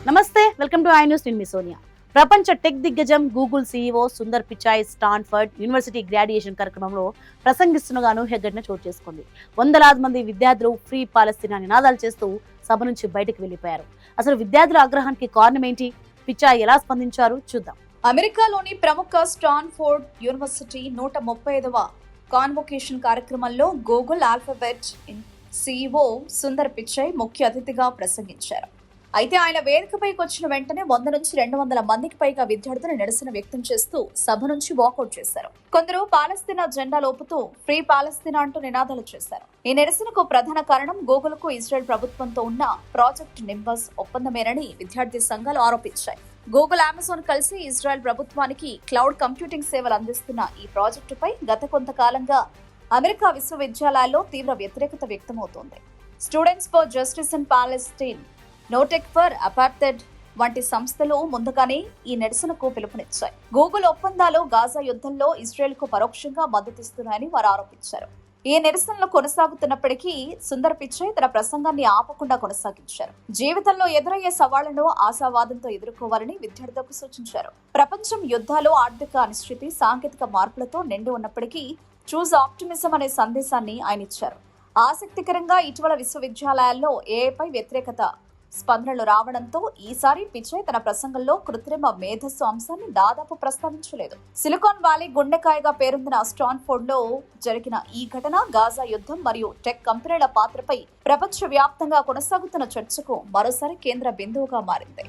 నమస్తే, welcome to I news. నేను మీ సోనియా. ప్రపంచ టెక్ దిగ్గజం Google CEO Sundar Pichai Stanford university graduation కార్యక్రమంలో ప్రసంగిస్తుండగాను హెగ్గడ్న చోటు చేసుకుంది. వందలాది మంది విద్యార్థులు ఫ్రీ పాలస్తీనా నినాదాలు చేస్తూ సభ నుంచి బయటకు వెళ్లిపోయారు. అసలు విద్యార్థుల ఆగ్రహానికి కారణం ఏంటి? పిచాయ్ ఎలా స్పందించారు చూద్దాం. అమెరికాలోని ప్రముఖ స్టాన్ఫోర్డ్ యూనివర్సిటీ 135వ కాన్వొకేషన్ కార్యక్రమంలో Google alphabet CEO Sundar Pichai ముఖ్య అతిథిగా ప్రసంగించారు. అయితే ఆయన వేదికపైకి వచ్చిన వెంటనే 100 నుంచి 200 మందికి పైగా విద్యార్థులు నిరసన వ్యక్తం చేస్తూ సభ నుంచి వాకౌట్ చేశారు. కొందరు పాలస్తీనా జెండా లోపుతూ ఫ్రీ పాలస్తీనా అంటూ నినాదాలు చేశారు. ఈ నిరసనకు ప్రధాన కారణం గూగుల్ కు ఇజ్రాయెల్ ప్రభుత్వంతో ఉన్న ప్రాజెక్ట్ నింబస్ ఒప్పందమేనని విద్యార్థి సంఘాలు ఆరోపించాయి. గూగుల్, అమెజాన్ కలిసి ఇజ్రాయెల్ ప్రభుత్వానికి క్లౌడ్ కంప్యూటింగ్ సేవలు అందిస్తున్న ఈ ప్రాజెక్టుపై గత కొంతకాలంగా అమెరికా విశ్వవిద్యాలయాల్లో తీవ్ర వ్యతిరేకత వ్యక్తమవుతోంది. Students for justice in Palestine, no tech for apartheid వంటి సంస్థలు ముందుగానే ఈ నిరసనకు పిలుపునిచ్చాయి. గూగుల్ ఒప్పందాలు గాజా యుద్ధంలో ఇజ్రాయెల్ కు పరోక్షంగా మద్దతిస్తున్నాయని వారు ఆరోపించారు. ఈ నిరసనలు కొనసాగుతున్నప్పటికీ సుందర్ పిచాయ్ తన ప్రసంగాన్ని ఆపకుండా కొనసాగించారు. జీవితంలో ఎదురయ్యే సవాళ్లను ఆశావాదంతో ఎదుర్కోవాలని విద్యార్థులకు సూచించారు. ప్రపంచం యుద్ధాలు, ఆర్థిక అనిశ్చితి, సాంకేతిక మార్పులతో నిండి ఉన్నప్పటికీ చూజ్ ఆప్టిమిజం అనే సందేశాన్ని ఆయన ఇచ్చారు. ఆసక్తికరంగా ఇటీవల విశ్వవిద్యాలయాల్లో ఏఐపై వ్యతిరేకత స్పందనలు రావడంతో ఈసారి పిచాయ్ తన ప్రసంగంలో కృత్రిమ మేధస్సు అంశాన్ని దాదాపు ప్రస్తావించలేదు. సిలికాన్ వ్యాలీ గుండెకాయగా పేరొందిన స్టాన్ఫోర్డ్ లో జరిగిన ఈ ఘటన గాజా యుద్ధం మరియు టెక్ కంపెనీల పాత్రపై ప్రపంచవ్యాప్తంగా కొనసాగుతున్న చర్చకు మరోసారి కేంద్ర బిందువుగా మారింది.